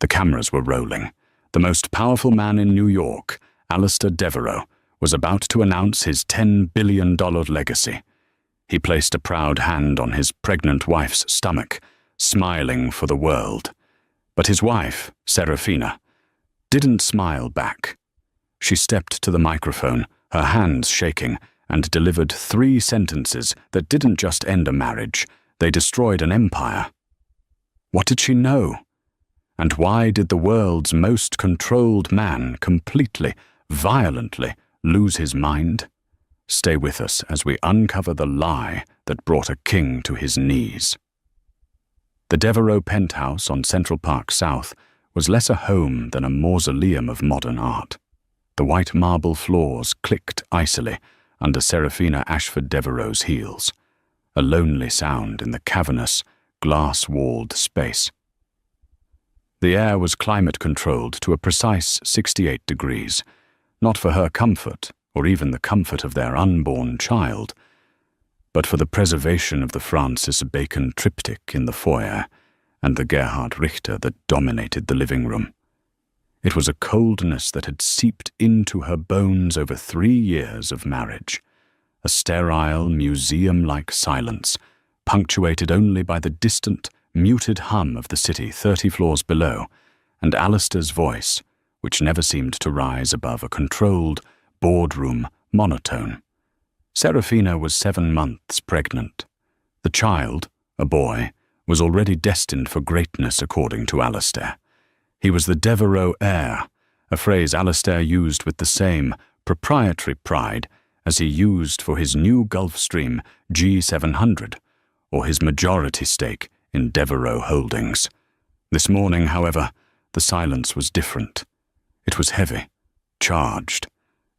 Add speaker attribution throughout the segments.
Speaker 1: The cameras were rolling. The most powerful man in New York, Alistair Devereux, was about to announce his $10 billion legacy. He placed a proud hand on his pregnant wife's stomach, smiling for the world. But his wife, Serafina, didn't smile back. She stepped to the microphone, her hands shaking, and delivered 3 sentences that didn't just end a marriage, they destroyed an empire. What did she know? And why did the world's most controlled man completely, violently lose his mind? Stay with us as we uncover the lie that brought a king to his knees. The Devereux penthouse on Central Park South was less a home than a mausoleum of modern art. The white marble floors clicked icily under Serafina Ashford Devereux's heels, a lonely sound in the cavernous, glass-walled space. The air was climate-controlled to a precise 68 degrees, not for her comfort or even the comfort of their unborn child, but for the preservation of the Francis Bacon triptych in the foyer and the Gerhard Richter that dominated the living room. It was a coldness that had seeped into her bones over 3 years of marriage, a sterile, museum-like silence, punctuated only by the distant, muted hum of the city 30 floors below, and Alistair's voice, which never seemed to rise above a controlled, boardroom monotone. Serafina was 7 months pregnant. The child, a boy, was already destined for greatness according to Alistair. He was the Devereux heir, a phrase Alistair used with the same proprietary pride as he used for his new Gulfstream G700 or his majority stake in Devereux Holdings. This morning, however, the silence was different. It was heavy, charged.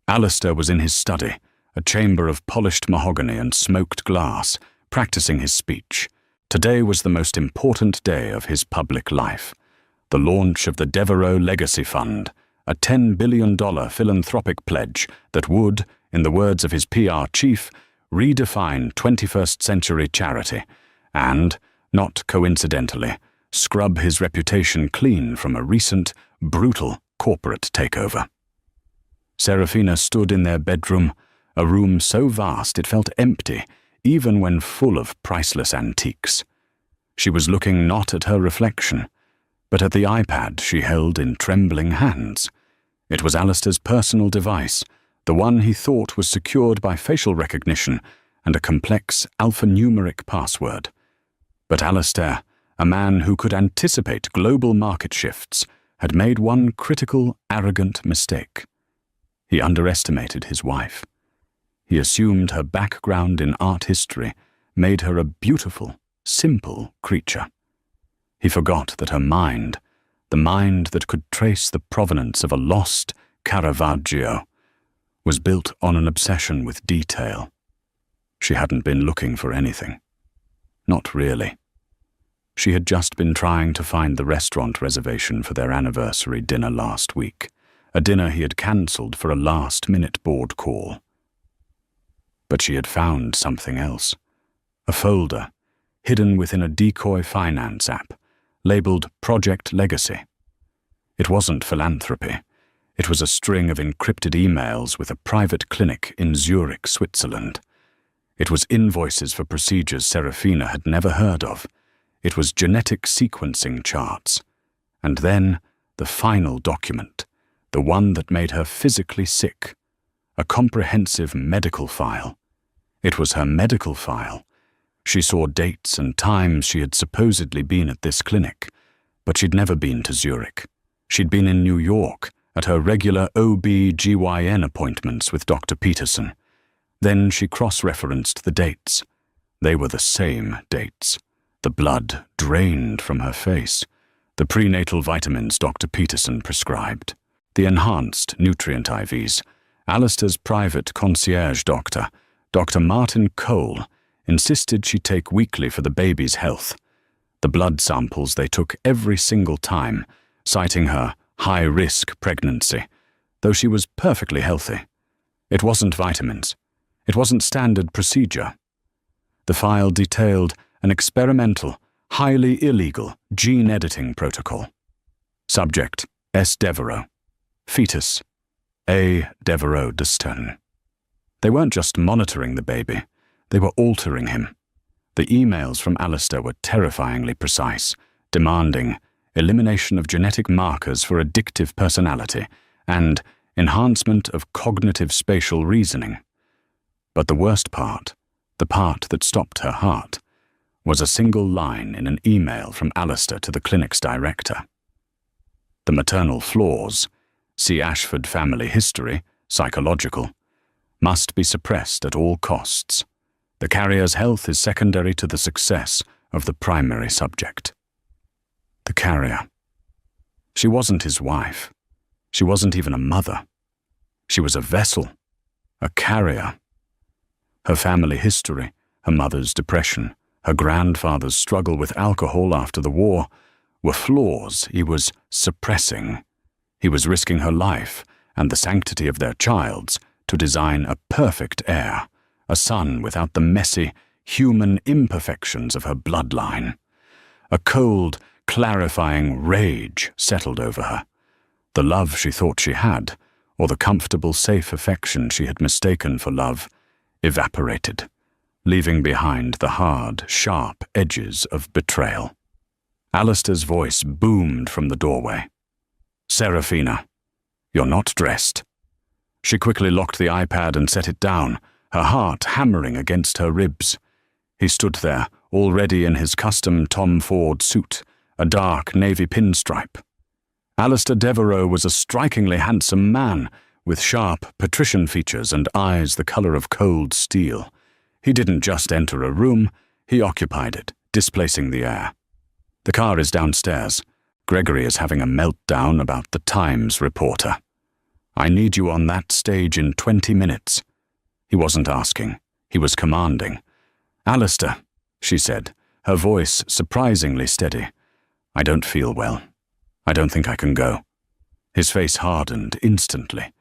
Speaker 1: Alistair was in his study, a chamber of polished mahogany and smoked glass, practicing his speech. Today was the most important day of his public life. The launch of the Devereux Legacy Fund, a $10 billion philanthropic pledge that would, in the words of his PR chief, redefine 21st century charity and, not coincidentally, scrub his reputation clean from a recent, brutal corporate takeover. Serafina stood in their bedroom, a room so vast it felt empty, even when full of priceless antiques. She was looking not at her reflection, but at the iPad she held in trembling hands. It was Alistair's personal device, the one he thought was secured by facial recognition and a complex alphanumeric password. But Alistair, a man who could anticipate global market shifts, had made one critical, arrogant mistake. He underestimated his wife. He assumed her background in art history made her a beautiful, simple creature. He forgot that her mind, the mind that could trace the provenance of a lost Caravaggio, was built on an obsession with detail. She hadn't been looking for anything. Not really. She had just been trying to find the restaurant reservation for their anniversary dinner last week, a dinner he had cancelled for a last-minute board call. But she had found something else. A folder, hidden within a decoy finance app, labeled Project Legacy. It wasn't philanthropy. It was a string of encrypted emails with a private clinic in Zurich, Switzerland. It was invoices for procedures Serafina had never heard of. It was genetic sequencing charts. And then the final document, the one that made her physically sick, a comprehensive medical file. It was her medical file. She saw dates and times she had supposedly been at this clinic, but she'd never been to Zurich. She'd been in New York at her regular OB/GYN appointments with Dr. Peterson. Then she cross-referenced the dates. They were the same dates. The blood drained from her face. The prenatal vitamins Dr. Peterson prescribed. The enhanced nutrient IVs. Alistair's private concierge doctor, Dr. Martin Cole, insisted she take weekly for the baby's health. The blood samples they took every single time, citing her high-risk pregnancy, though she was perfectly healthy. It wasn't vitamins. It wasn't standard procedure. The file detailed an experimental, highly illegal gene editing protocol. Subject, S. Devereux. Fetus, A. Devereux de Stone. They weren't just monitoring the baby, they were altering him. The emails from Alistair were terrifyingly precise, demanding elimination of genetic markers for addictive personality and enhancement of cognitive spatial reasoning. But the worst part, the part that stopped her heart, was a single line in an email from Alistair to the clinic's director. The maternal flaws, see Ashford family history, psychological, must be suppressed at all costs. The carrier's health is secondary to the success of the primary subject. The carrier. She wasn't his wife. She wasn't even a mother. She was a vessel, a carrier. Her family history, her mother's depression, her grandfather's struggle with alcohol after the war, were flaws he was suppressing. He was risking her life and the sanctity of their child's to design a perfect heir, a son without the messy, human imperfections of her bloodline. A cold, clarifying rage settled over her. The love she thought she had, or the comfortable, safe affection she had mistaken for love, evaporated, leaving behind the hard, sharp edges of betrayal. Alistair's voice boomed from the doorway. "Serafina, you're not dressed." She quickly locked the iPad and set it down, her heart hammering against her ribs. He stood there, already in his custom Tom Ford suit, a dark navy pinstripe. Alistair Devereux was a strikingly handsome man, with sharp, patrician features and eyes the color of cold steel. He didn't just enter a room, he occupied it, displacing the air. "The car is downstairs. Gregory is having a meltdown about the Times reporter. I need you on that stage in 20 minutes. He wasn't asking, he was commanding. "Alistair," she said, her voice surprisingly steady. "I don't feel well. I don't think I can go." His face hardened instantly.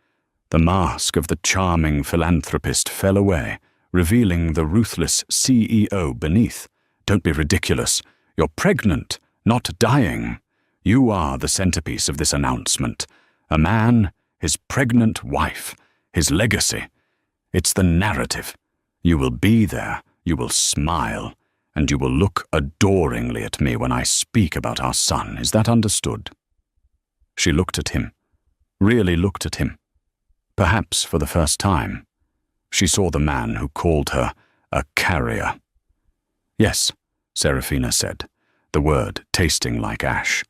Speaker 1: The mask of the charming philanthropist fell away, revealing the ruthless CEO beneath. "Don't be ridiculous. You're pregnant, not dying. You are the centerpiece of this announcement. A man, his pregnant wife, his legacy. It's the narrative. You will be there, you will smile, and you will look adoringly at me when I speak about our son. Is that understood?" She looked at him, really looked at him. Perhaps for the first time, she saw the man who called her a carrier. "Yes," Serafina said, the word tasting like ash.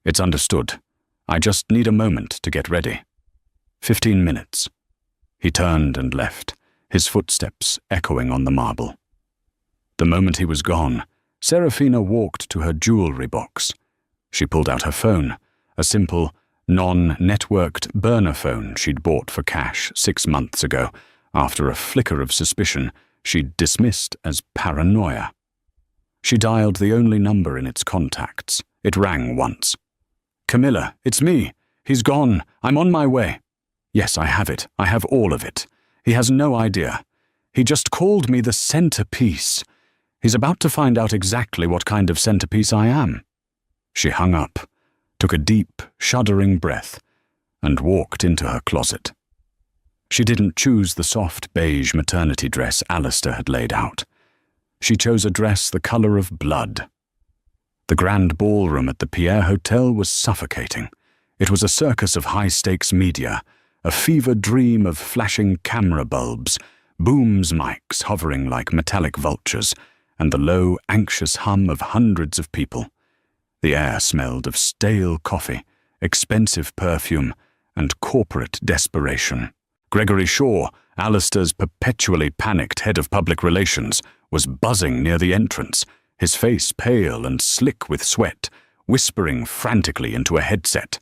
Speaker 1: "It's understood. I just need a moment to get ready." 15 minutes. He turned and left, his footsteps echoing on the marble. The moment he was gone, Serafina walked to her jewelry box. She pulled out her phone, a simple, non-networked burner phone she'd bought for cash 6 months ago, after a flicker of suspicion she'd dismissed as paranoia. She dialed the only number in its contacts. It rang once. "Camilla, it's me. He's gone. I'm on my way." "Yes, I have it. I have all of it. He has no idea. He just called me the centerpiece. He's about to find out exactly what kind of centerpiece I am." She hung up, took a deep, shuddering breath, and walked into her closet. She didn't choose the soft beige maternity dress Alistair had laid out. She chose a dress the color of blood. The grand ballroom at the Pierre Hotel was suffocating. It was a circus of high-stakes media, a fever dream of flashing camera bulbs, booms mics hovering like metallic vultures, and the low, anxious hum of hundreds of people. The air smelled of stale coffee, expensive perfume, and corporate desperation. Gregory Shaw, Alistair's perpetually panicked head of public relations, was buzzing near the entrance, his face pale and slick with sweat, whispering frantically into a headset.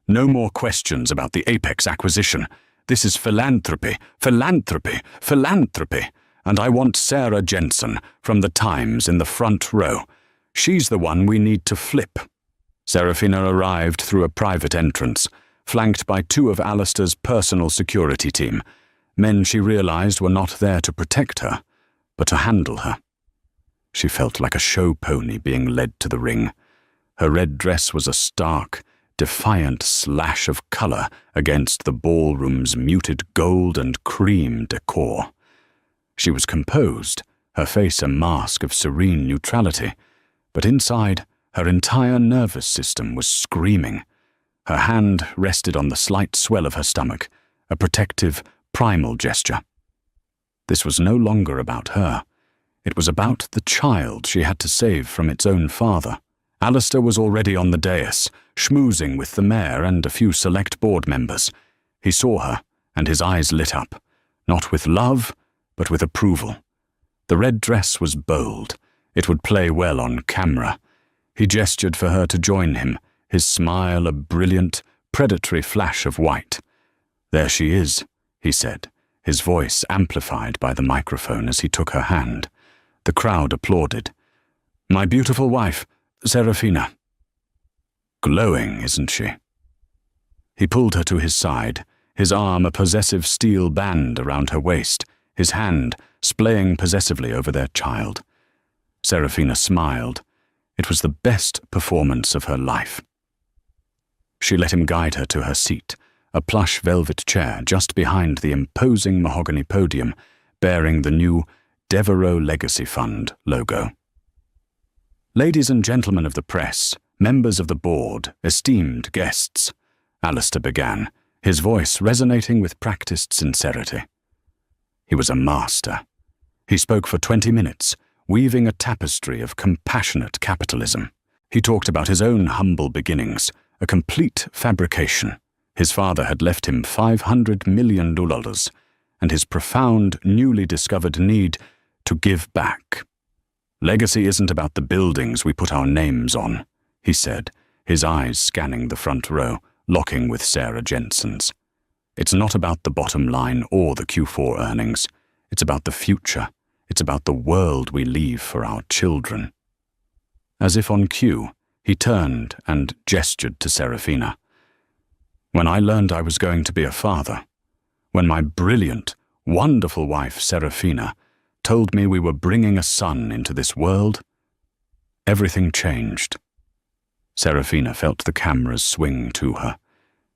Speaker 1: "No more questions about the Apex acquisition. This is philanthropy, philanthropy, philanthropy. And I want Sarah Jensen from the Times in the front row. She's the one we need to flip." Serafina arrived through a private entrance, flanked by 2 of Alistair's personal security team, men she realized were not there to protect her, but to handle her. She felt like a show pony being led to the ring. Her red dress was a stark, defiant slash of color against the ballroom's muted gold and cream decor. She was composed, her face a mask of serene neutrality, but inside, her entire nervous system was screaming. Her hand rested on the slight swell of her stomach, a protective, primal gesture. This was no longer about her. It was about the child she had to save from its own father. Alistair was already on the dais, schmoozing with the mayor and a few select board members. He saw her, and his eyes lit up, not with love, but with approval. The red dress was bold. It would play well on camera. He gestured for her to join him, his smile a brilliant, predatory flash of white. "There she is," he said, his voice amplified by the microphone as he took her hand. The crowd applauded. "My beautiful wife, Serafina." "Glowing, isn't she?" He pulled her to his side, his arm a possessive steel band around her waist, his hand splaying possessively over their child. Serafina smiled. It was the best performance of her life. She let him guide her to her seat, a plush velvet chair just behind the imposing mahogany podium bearing the new Devereux Legacy Fund logo. "Ladies and gentlemen of the press, members of the board, esteemed guests," Alistair began, his voice resonating with practiced sincerity. He was a master. He spoke for 20 minutes, weaving a tapestry of compassionate capitalism. He talked about his own humble beginnings, a complete fabrication. His father had left him $500 million, and his profound, newly discovered need to give back. "Legacy isn't about the buildings we put our names on," he said, his eyes scanning the front row, locking with Sarah Jensen's. "It's not about the bottom line or the Q4 earnings. It's about the future. It's about the world we leave for our children." As if on cue, he turned and gestured to Serafina. "When I learned I was going to be a father, when my brilliant, wonderful wife Serafina told me we were bringing a son into this world, everything changed." Serafina felt the cameras swing to her.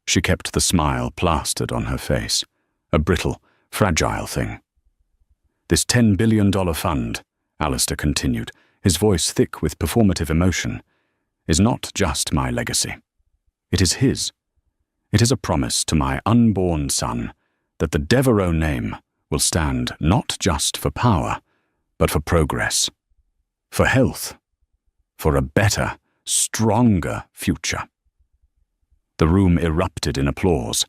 Speaker 1: She kept the smile plastered on her face, a brittle, fragile thing. "This $10 billion fund," Alistair continued, his voice thick with performative emotion, "is not just my legacy. It is his. It is a promise to my unborn son that the Devereux name will stand not just for power, but for progress, for health, for a better, stronger future." The room erupted in applause.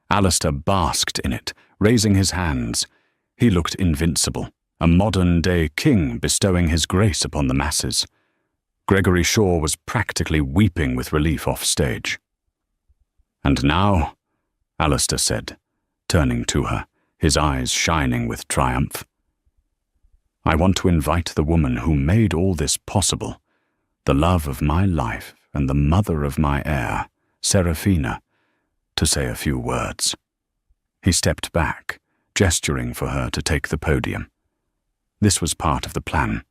Speaker 1: Alistair basked in it, raising his hands. He looked invincible, a modern-day king bestowing his grace upon the masses. Gregory Shaw was practically weeping with relief off stage. "And now," Alistair said, turning to her, his eyes shining with triumph, "I want to invite the woman who made all this possible, the love of my life and the mother of my heir, Serafina, to say a few words." He stepped back, gesturing for her to take the podium. This was part of the plan.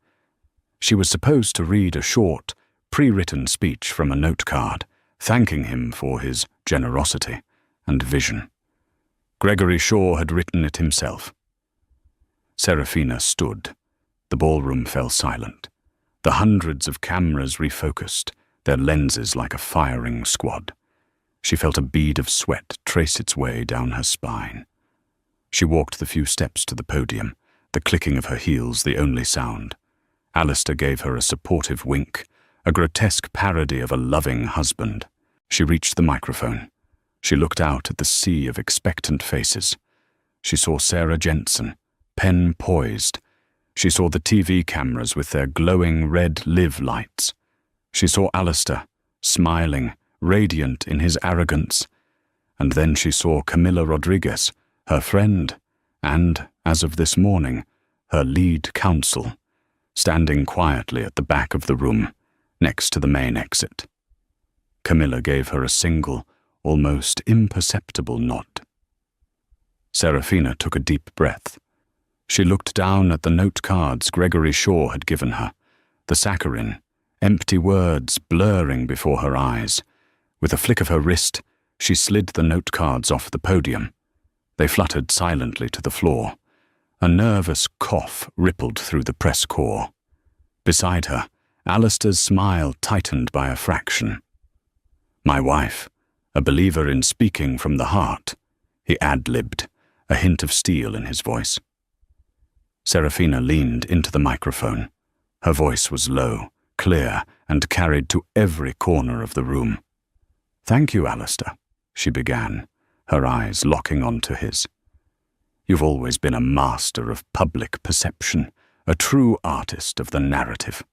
Speaker 1: She was supposed to read a short, pre-written speech from a note card, thanking him for his generosity and vision. Gregory Shaw had written it himself. Serafina stood. The ballroom fell silent. The hundreds of cameras refocused, their lenses like a firing squad. She felt a bead of sweat trace its way down her spine. She walked the few steps to the podium, the clicking of her heels the only sound. Alistair gave her a supportive wink, a grotesque parody of a loving husband. She reached the microphone. She looked out at the sea of expectant faces. She saw Sarah Jensen, pen poised. She saw the TV cameras with their glowing red live lights. She saw Alistair, smiling, radiant in his arrogance. And then she saw Camila Rodriguez, her friend, and, as of this morning, her lead counsel, standing quietly at the back of the room, next to the main exit. Camilla gave her a single, almost imperceptible nod. Serafina took a deep breath. She looked down at the note cards Gregory Shaw had given her, the saccharine, empty words blurring before her eyes, With a flick of her wrist, she slid the note cards off the podium. They fluttered silently to the floor. A nervous cough rippled through the press corps. Beside her, Alistair's smile tightened by a fraction. "My wife, a believer in speaking from the heart," he ad-libbed, a hint of steel in his voice. Serafina leaned into the microphone. Her voice was low, clear, and carried to every corner of the room. "Thank you, Alistair," she began, her eyes locking onto his. "You've always been a master of public perception, a true artist of the narrative."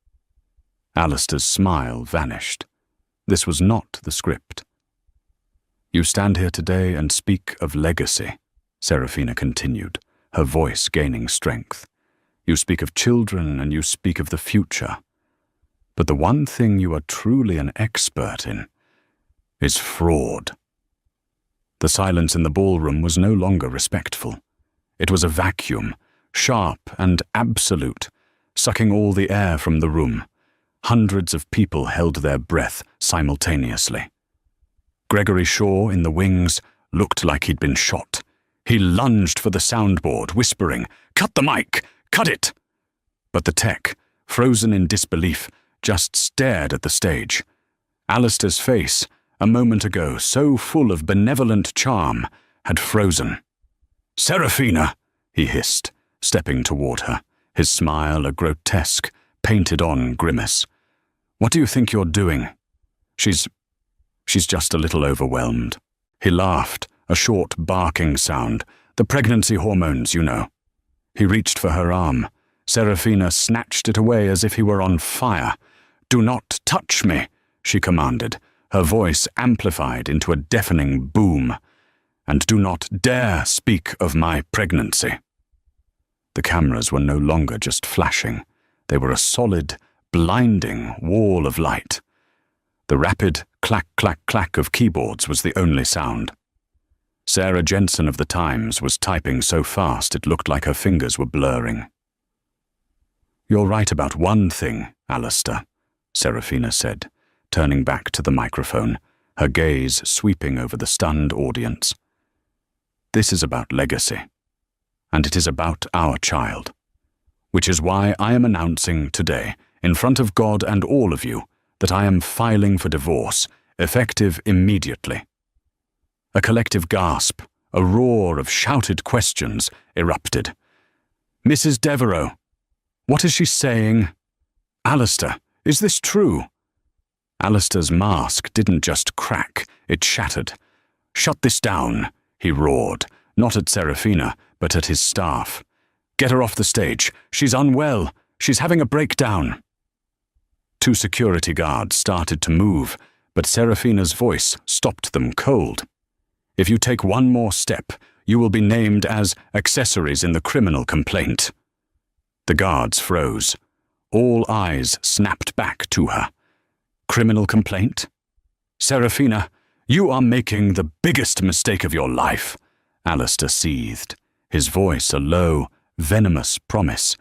Speaker 1: Alistair's smile vanished. This was not the script. "You stand here today and speak of legacy," Serafina continued, her voice gaining strength. "You speak of children and you speak of the future. But the one thing you are truly an expert in is fraud." The silence in the ballroom was no longer respectful. It was a vacuum, sharp and absolute, sucking all the air from the room. Hundreds of people held their breath simultaneously. Gregory Shaw in the wings looked like he'd been shot. He lunged for the soundboard, whispering, "Cut the mic! Cut it!" But the tech, frozen in disbelief, just stared at the stage. Alistair's face, a moment ago so full of benevolent charm, had frozen. "Serafina!" he hissed, stepping toward her, his smile a grotesque, painted-on grimace. "What do you think you're doing?" She's just a little overwhelmed." He laughed, a short barking sound. "The pregnancy hormones, you know." He reached for her arm. Serafina snatched it away as if he were on fire. "Do not touch me," she commanded, her voice amplified into a deafening boom. "And do not dare speak of my pregnancy." The cameras were no longer just flashing. They were a solid, blinding wall of light. The rapid clack, clack, clack of keyboards was the only sound. Sarah Jensen of the Times was typing so fast it looked like her fingers were blurring. "You're right about one thing, Alistair," Serafina said, turning back to the microphone, her gaze sweeping over the stunned audience. "This is about legacy, and it is about our child. Which is why I am announcing today, in front of God and all of you, that I am filing for divorce, effective immediately." A collective gasp, a roar of shouted questions, erupted. "Mrs. Devereux, what is she saying? Alistair, is this true?" Alistair's mask didn't just crack, it shattered. "Shut this down," he roared, not at Serafina, but at his staff. "Get her off the stage. She's unwell. She's having a breakdown." Two security guards started to move, but Serafina's voice stopped them cold. "If you take one more step, you will be named as accessories in the criminal complaint." The guards froze. All eyes snapped back to her. "Criminal complaint? Serafina, you are making the biggest mistake of your life," Alistair seethed, his voice a low, venomous promise,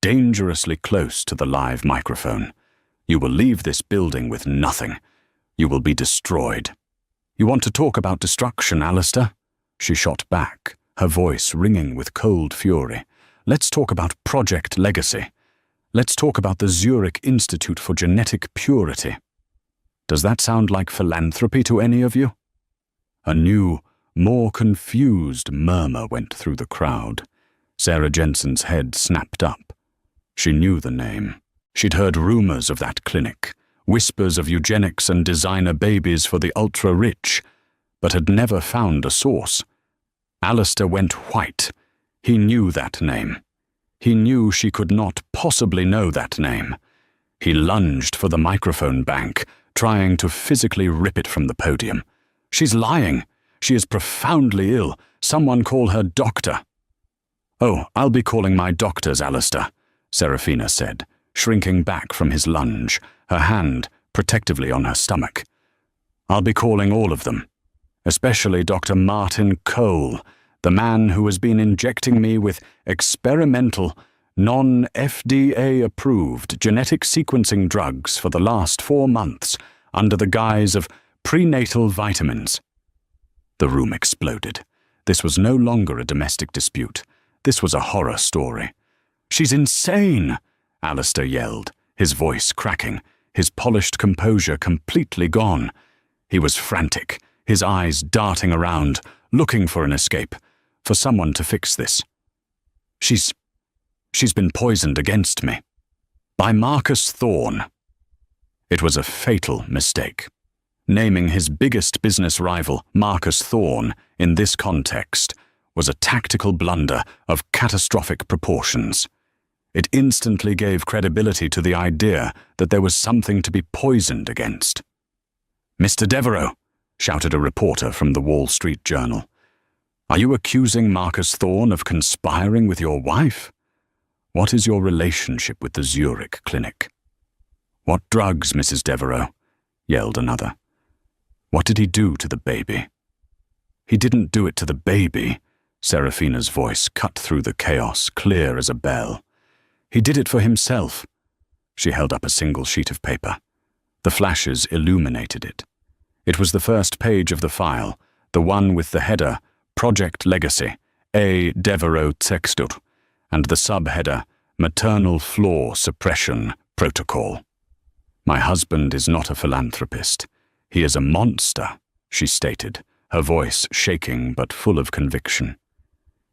Speaker 1: dangerously close to the live microphone. "You will leave this building with nothing. You will be destroyed." "You want to talk about destruction, Alistair?" She shot back, her voice ringing with cold fury. "Let's talk about Project Legacy. Let's talk about the Zurich Institute for Genetic Purity. Does that sound like philanthropy to any of you?" A new, more confused murmur went through the crowd. Sarah Jensen's head snapped up. She knew the name. She'd heard rumors of that clinic, whispers of eugenics and designer babies for the ultra-rich, but had never found a source. Alistair went white. He knew that name. He knew she could not possibly know that name. He lunged for the microphone bank, trying to physically rip it from the podium. "She's lying. She is profoundly ill. Someone call her doctor." "Oh, I'll be calling my doctors, Alistair," Serafina said, shrinking back from his lunge, her hand protectively on her stomach. "I'll be calling all of them, especially Dr. Martin Cole, the man who has been injecting me with experimental, non-FDA-approved genetic sequencing drugs for the last 4 months under the guise of Prenatal vitamins. The room exploded. This was no longer a domestic dispute. This was a horror story. "She's insane!" Alistair yelled, his voice cracking, his polished composure completely gone. He was frantic, his eyes darting around, looking for an escape, for someone to fix this. She's been poisoned against me. By Marcus Thorne." It was a fatal mistake. Naming his biggest business rival, Marcus Thorne, in this context was a tactical blunder of catastrophic proportions. It instantly gave credibility to the idea that there was something to be poisoned against. "Mr. Devereux," shouted a reporter from the Wall Street Journal, "are you accusing Marcus Thorne of conspiring with your wife? What is your relationship with the Zurich clinic?" "What drugs, Mrs. Devereux?" yelled another. "What did he do to the baby?" "He didn't do it to the baby," Serafina's voice cut through the chaos, clear as a bell. "He did it for himself." She held up a single sheet of paper. The flashes illuminated it. It was the first page of the file, the one with the header, Project Legacy, A. Devereux Textur, and the subheader, Maternal Flaw Suppression Protocol. "My husband is not a philanthropist. He is a monster," she stated, her voice shaking but full of conviction.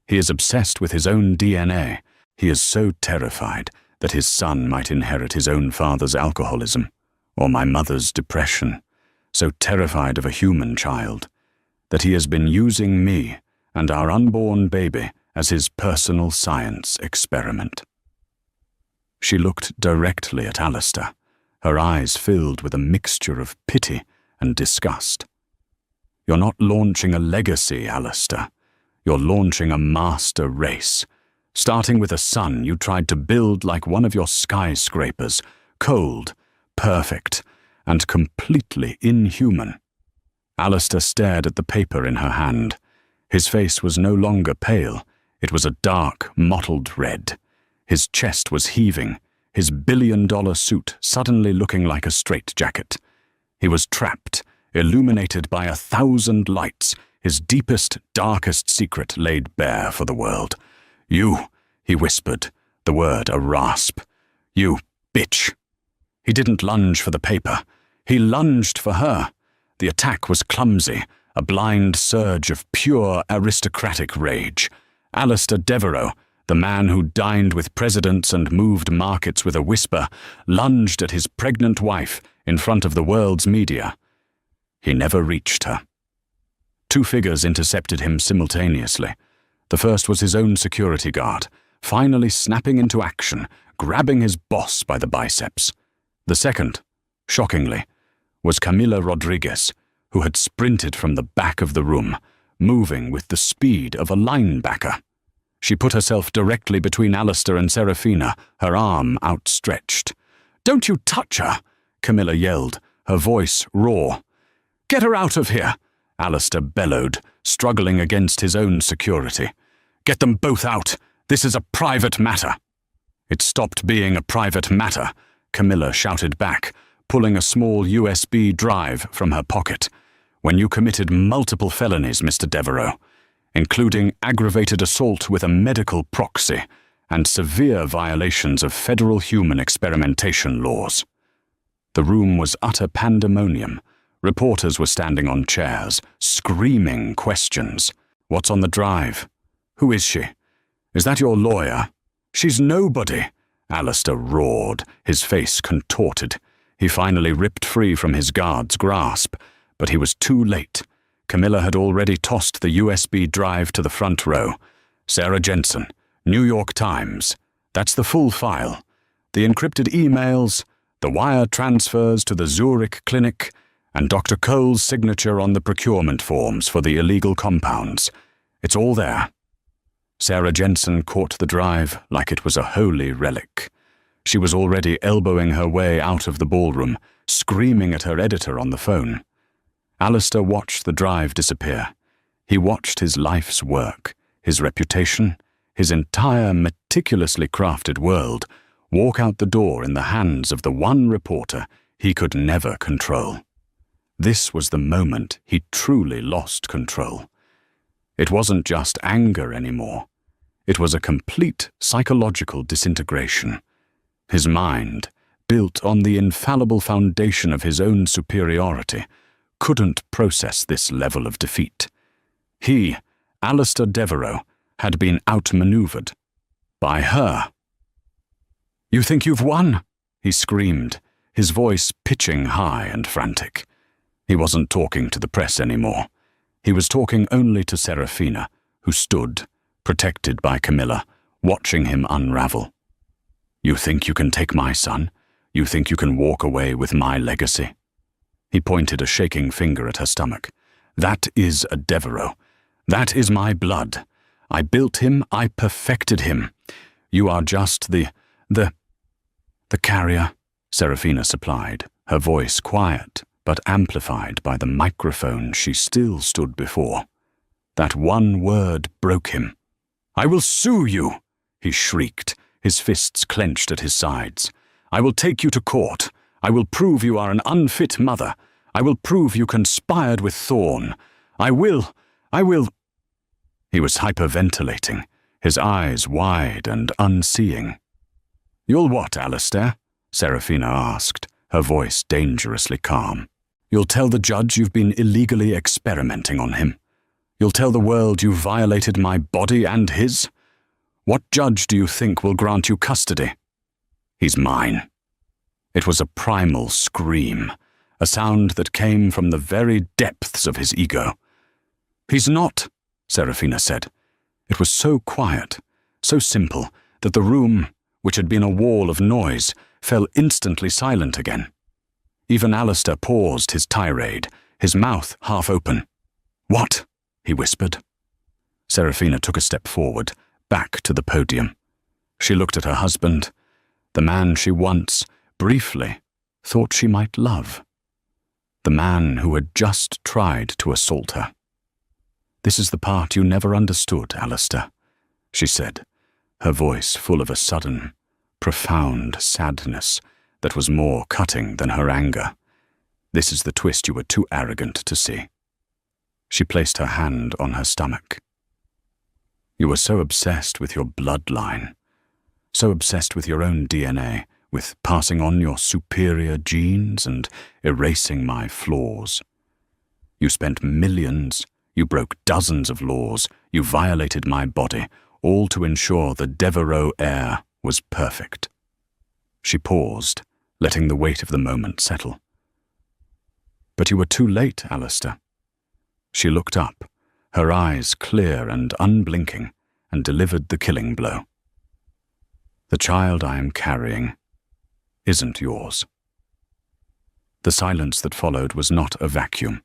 Speaker 1: "He is obsessed with his own DNA. He is so terrified that his son might inherit his own father's alcoholism, or my mother's depression, so terrified of a human child, that he has been using me and our unborn baby as his personal science experiment." She looked directly at Alistair, her eyes filled with a mixture of pity and disgust. "You're not launching a legacy, Alistair. You're launching a master race. Starting with a son you tried to build like one of your skyscrapers, cold, perfect, and completely inhuman." Alistair stared at the paper in her hand. His face was no longer pale. It was a dark, mottled red. His chest was heaving, his billion-dollar suit suddenly looking like a straitjacket. He was trapped, illuminated by 1,000 lights, his deepest, darkest secret laid bare for the world. "You," he whispered, the word a rasp. "You bitch." He didn't lunge for the paper. He lunged for her. The attack was clumsy, a blind surge of pure aristocratic rage. Alistair Devereux, the man who dined with presidents and moved markets with a whisper, lunged at his pregnant wife in front of the world's media. He never reached her. Two figures intercepted him simultaneously. The first was his own security guard, finally snapping into action, grabbing his boss by the biceps. The second, shockingly, was Camila Rodriguez, who had sprinted from the back of the room, moving with the speed of a linebacker. She put herself directly between Alistair and Serafina, her arm outstretched. "Don't you touch her!" Camilla yelled, her voice raw. "Get her out of here!" Alistair bellowed, struggling against his own security. "Get them both out! This is a private matter!" "It stopped being a private matter," Camilla shouted back, pulling a small USB drive from her pocket, "when you committed multiple felonies, Mr. Devereux, including aggravated assault with a medical proxy and severe violations of federal human experimentation laws." The room was utter pandemonium. Reporters were standing on chairs, screaming questions. "What's on the drive? Who is she? Is that your lawyer?" "She's nobody," Alistair roared, his face contorted. He finally ripped free from his guard's grasp, but he was too late. Camilla had already tossed the USB drive to the front row. "Sarah Jensen, New York Times. That's the full file. The encrypted emails, the wire transfers to the Zurich clinic, and Dr. Cole's signature on the procurement forms for the illegal compounds. It's all there." Sarah Jensen caught the drive like it was a holy relic. She was already elbowing her way out of the ballroom, screaming at her editor on the phone. Alistair watched the drive disappear. He watched his life's work, his reputation, his entire meticulously crafted world walk out the door in the hands of the one reporter he could never control. This was the moment he truly lost control. It wasn't just anger anymore. It was a complete psychological disintegration. His mind, built on the infallible foundation of his own superiority, couldn't process this level of defeat. He, Alistair Devereux, had been outmaneuvered by her. "You think you've won?" he screamed, his voice pitching high and frantic. He wasn't talking to the press anymore. He was talking only to Serafina, who stood, protected by Camilla, watching him unravel. "You think you can take my son? You think you can walk away with my legacy?" He pointed a shaking finger at her stomach. "That is a Devereux. That is my blood. I built him, I perfected him. You are just the carrier," Serafina supplied, her voice quiet but amplified by the microphone she still stood before. That one word broke him. "I will sue you," he shrieked, his fists clenched at his sides. "I will take you to court. I will prove you are an unfit mother. I will prove you conspired with Thorn. I will. He was hyperventilating, his eyes wide and unseeing. "You'll what, Alistair?" Serafina asked, her voice dangerously calm. "You'll tell the judge you've been illegally experimenting on him. You'll tell the world you violated my body and his? What judge do you think will grant you custody?" "He's mine." It was a primal scream, a sound that came from the very depths of his ego. "He's not," Serafina said. It was so quiet, so simple, that the room, which had been a wall of noise, fell instantly silent again. Even Alistair paused his tirade, his mouth half open. "What?" he whispered. Serafina took a step forward, back to the podium. She looked at her husband, the man she once, briefly, thought she might love. The man who had just tried to assault her. "This is the part you never understood, Alistair," she said, her voice full of a sudden, profound sadness that was more cutting than her anger. "This is the twist you were too arrogant to see." She placed her hand on her stomach. "You were so obsessed with your bloodline, so obsessed with your own DNA, with passing on your superior genes and erasing my flaws. You spent millions, you broke dozens of laws, you violated my body, all to ensure the Devereux heir was perfect." She paused, letting the weight of the moment settle. "But you were too late, Alistair." She looked up, her eyes clear and unblinking, and delivered the killing blow. "The child I am carrying isn't yours." The silence that followed was not a vacuum.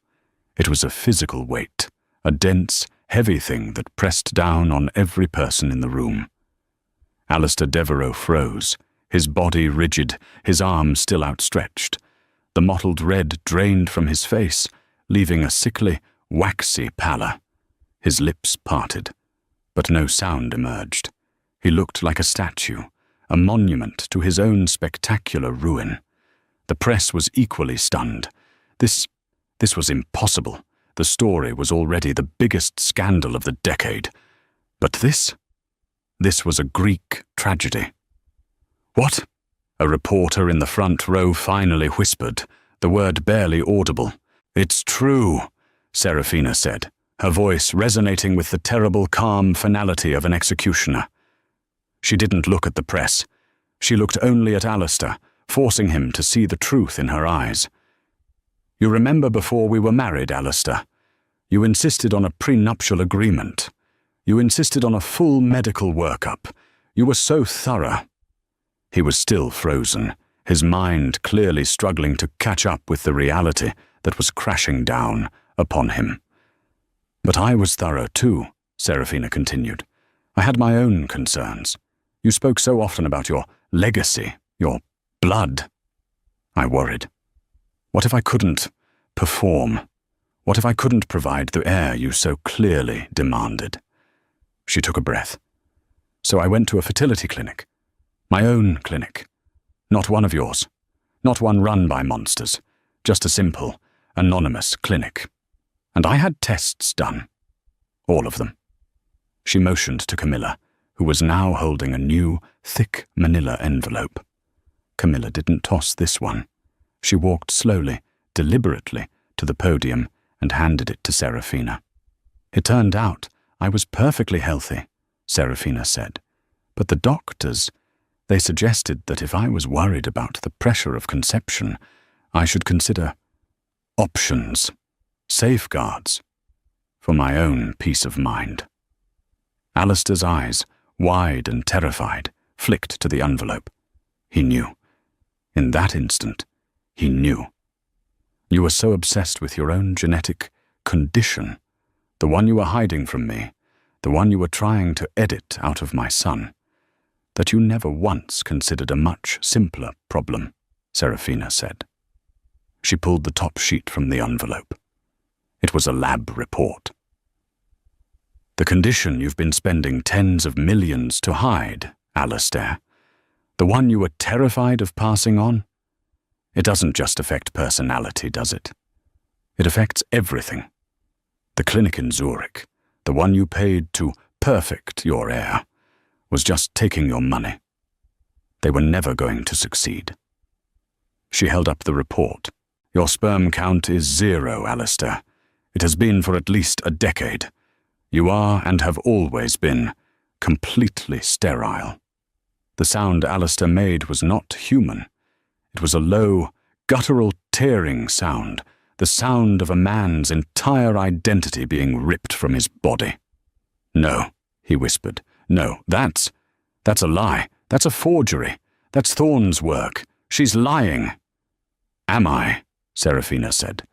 Speaker 1: It was a physical weight, a dense, heavy thing that pressed down on every person in the room. Alistair Devereux froze, his body rigid, his arms still outstretched. The mottled red drained from his face, leaving a sickly, waxy pallor. His lips parted, but no sound emerged. He looked like a statue, a monument to his own spectacular ruin. The press was equally stunned. This was impossible. The story was already the biggest scandal of the decade. But this was a Greek tragedy. "What?" a reporter in the front row finally whispered, the word barely audible. "It's true," Serafina said, her voice resonating with the terrible calm finality of an executioner. She didn't look at the press. She looked only at Alistair, forcing him to see the truth in her eyes. "You remember before we were married, Alistair? You insisted on a prenuptial agreement. You insisted on a full medical workup. You were so thorough." He was still frozen, his mind clearly struggling to catch up with the reality that was crashing down upon him. "But I was thorough too," Serafina continued. "I had my own concerns. You spoke so often about your legacy, your blood. I worried. What if I couldn't perform? What if I couldn't provide the heir you so clearly demanded?" She took a breath. "So I went to a fertility clinic. My own clinic. Not one of yours. Not one run by monsters. Just a simple, anonymous clinic. And I had tests done. All of them. She motioned to Camilla, who was now holding a new, thick manila envelope. Camilla didn't toss this one. She walked slowly, deliberately, to the podium and handed it to Serafina. "It turned out I was perfectly healthy," Serafina said. "But the doctors, they suggested that if I was worried about the pressure of conception, I should consider options, safeguards, for my own peace of mind." Alistair's eyes, wide and terrified, flicked to the envelope. He knew. In that instant, he knew. "You were so obsessed with your own genetic condition, the one you were hiding from me, the one you were trying to edit out of my son, that you never once considered a much simpler problem," Serafina said. She pulled the top sheet from the envelope. It was a lab report. "The condition you've been spending tens of millions to hide, Alistair, the one you were terrified of passing on, it doesn't just affect personality, does it? It affects everything. The clinic in Zurich, the one you paid to perfect your heir, was just taking your money. They were never going to succeed." She held up the report. "Your sperm count is 0, Alistair. It has been for at least a decade. You are, and have always been, completely sterile." The sound Alistair made was not human. It was a low, guttural, tearing sound, the sound of a man's entire identity being ripped from his body. "No," he whispered. "No, that's a lie. That's a forgery. That's Thorne's work. She's lying." "Am I?" Serafina said.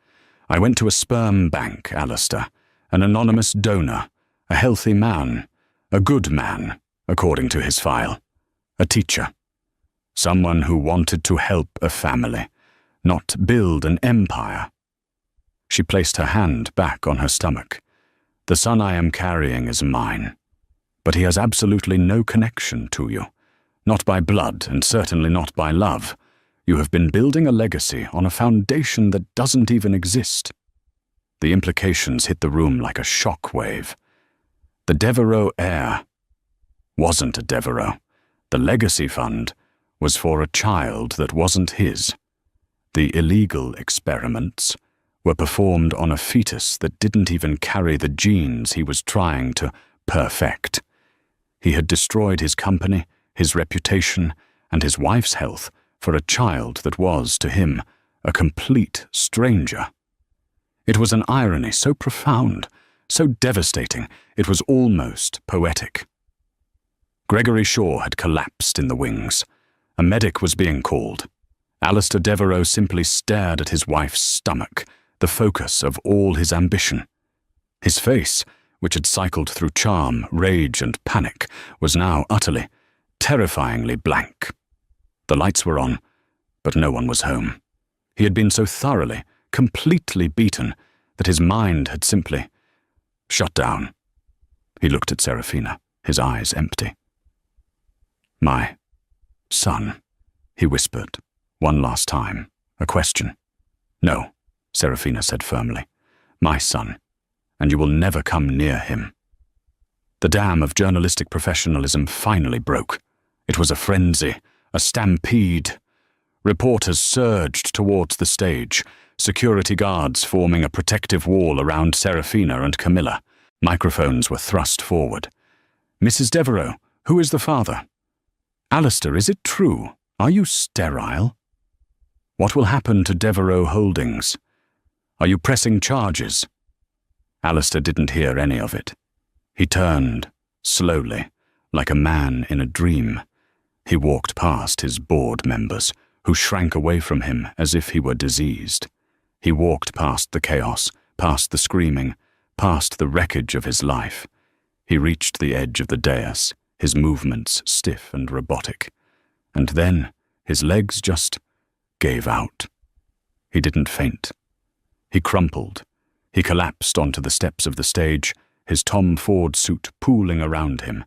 Speaker 1: "I went to a sperm bank, Alistair, an anonymous donor, a healthy man, a good man, according to his file, a teacher, someone who wanted to help a family, not build an empire." She placed her hand back on her stomach. "The son I am carrying is mine, but he has absolutely no connection to you, not by blood and certainly not by love. You have been building a legacy on a foundation that doesn't even exist." The implications hit the room like a shock wave. The Devereux heir wasn't a Devereux. The legacy fund was for a child that wasn't his. The illegal experiments were performed on a fetus that didn't even carry the genes he was trying to perfect. He had destroyed his company, his reputation, and his wife's health for a child that was, to him, a complete stranger. It was an irony so profound, so devastating, it was almost poetic. Gregory Shaw had collapsed in the wings. A medic was being called. Alistair Devereux simply stared at his wife's stomach, the focus of all his ambition. His face, which had cycled through charm, rage, and panic, was now utterly, terrifyingly blank. The lights were on, but no one was home. He had been so thoroughly, completely beaten that his mind had simply shut down. He looked at Serafina, his eyes empty. "My son," he whispered, one last time, a question. "No," Serafina said firmly. "My son, and you will never come near him." The dam of journalistic professionalism finally broke. It was a frenzy, a stampede. Reporters surged towards the stage, security guards forming a protective wall around Serafina and Camilla. Microphones were thrust forward. "Mrs. Devereux, who is the father? Alistair, is it true? Are you sterile? What will happen to Devereux Holdings? Are you pressing charges?" Alistair didn't hear any of it. He turned, slowly, like a man in a dream. He walked past his board members, who shrank away from him as if he were diseased. He walked past the chaos, past the screaming, past the wreckage of his life. He reached the edge of the dais, his movements stiff and robotic. And then his legs just gave out. He didn't faint. He crumpled. He collapsed onto the steps of the stage, his Tom Ford suit pooling around him,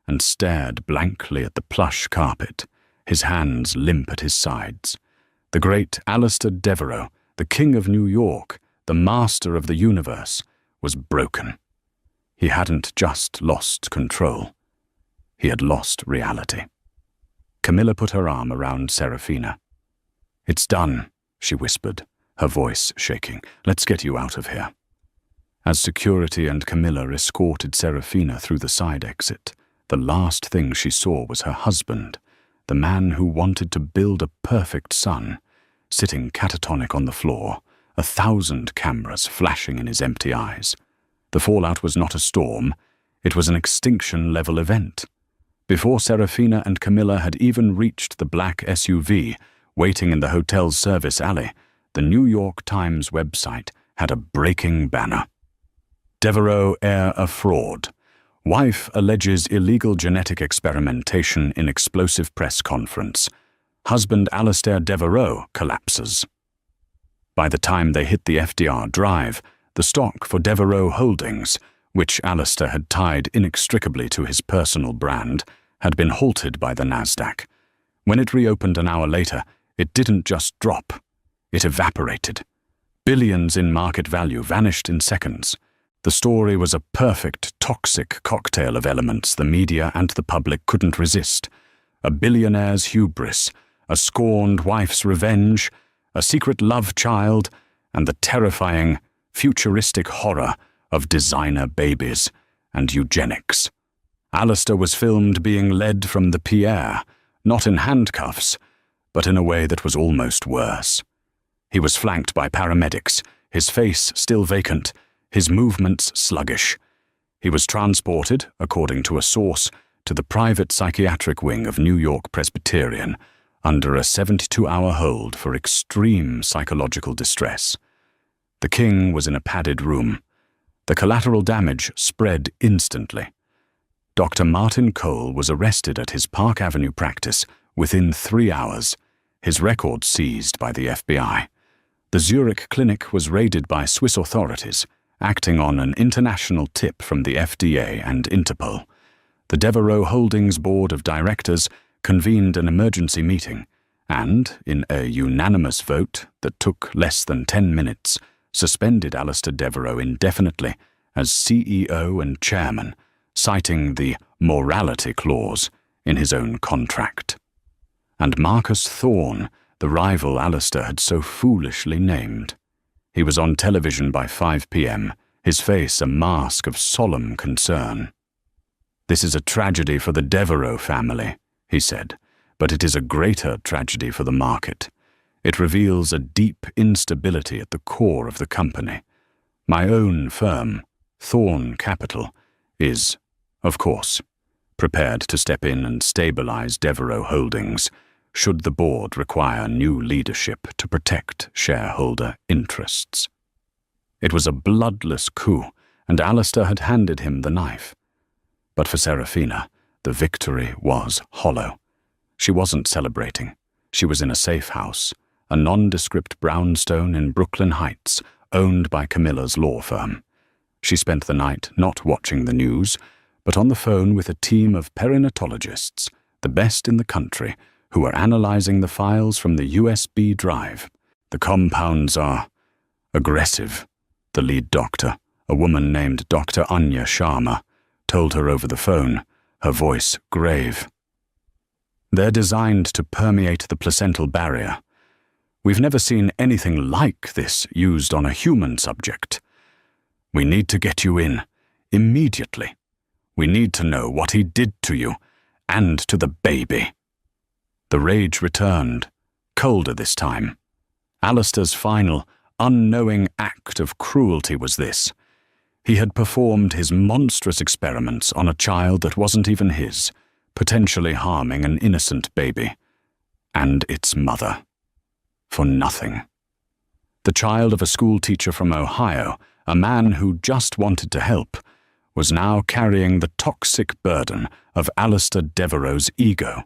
Speaker 1: and stared blankly at the plush carpet, his hands limp at his sides. The great Alistair Devereux, the King of New York, the master of the universe, was broken. He hadn't just lost control. He had lost reality. Camilla put her arm around Serafina. "It's done," she whispered, her voice shaking. "Let's get you out of here." As security and Camilla escorted Serafina through the side exit, the last thing she saw was her husband, the man who wanted to build a perfect son, sitting catatonic on the floor, 1,000 cameras flashing in his empty eyes. The fallout was not a storm, it was an extinction-level event. Before Serafina and Camilla had even reached the black SUV waiting in the hotel's service alley, the New York Times website had a breaking banner. Devereaux heir a fraud. Wife alleges illegal genetic experimentation in explosive press conference. Husband Alastair Devereaux collapses. By the time they hit the FDR Drive, the stock for Devereaux Holdings, which Alastair had tied inextricably to his personal brand, had been halted by the Nasdaq. When it reopened an hour later, it didn't just drop. It evaporated. Billions in market value vanished in seconds. The story was a perfect, toxic cocktail of elements the media and the public couldn't resist. A billionaire's hubris, a scorned wife's revenge, a secret love child, and the terrifying, futuristic horror of designer babies and eugenics. Alastair was filmed being led from the Pierre, not in handcuffs, but in a way that was almost worse. He was flanked by paramedics, his face still vacant, his movements sluggish. He was transported, according to a source, to the private psychiatric wing of New York Presbyterian, under a 72-hour hold for extreme psychological distress. The king was in a padded room. The collateral damage spread instantly. Dr. Martin Cole was arrested at his Park Avenue practice within 3 hours, his record seized by the FBI. The Zurich clinic was raided by Swiss authorities, acting on an international tip from the FDA and Interpol. The Devereaux Holdings Board of Directors convened an emergency meeting and, in a unanimous vote that took less than 10 minutes, suspended Alastair Devereaux indefinitely as CEO and chairman, citing the morality clause in his own contract. And Marcus Thorne, the rival Alastair had so foolishly named. He was on television by 5 p.m., his face a mask of solemn concern. "This is a tragedy for the Devereaux family," he said, "but it is a greater tragedy for the market. It reveals a deep instability at the core of the company. My own firm, Thorne Capital, is, of course, prepared to step in and stabilize Devereaux Holdings, should the board require new leadership to protect shareholder interests." It was a bloodless coup, and Alastair had handed him the knife. But for Serafina, the victory was hollow. She wasn't celebrating. She was in a safe house, a nondescript brownstone in Brooklyn Heights, owned by Camilla's law firm. She spent the night not watching the news, but on the phone with a team of perinatologists, the best in the country, who were analyzing the files from the USB drive. "The compounds are aggressive," the lead doctor, a woman named Dr. Anya Sharma, told her over the phone, her voice grave. "They're designed to permeate the placental barrier. We've never seen anything like this used on a human subject. We need to get you in, immediately. We need to know what he did to you, and to the baby." The rage returned, colder this time. Alastair's final, unknowing act of cruelty was this. He had performed his monstrous experiments on a child that wasn't even his, potentially harming an innocent baby. And its mother. For nothing. The child of a schoolteacher from Ohio, a man who just wanted to help, was now carrying the toxic burden of Alastair Devereaux's ego.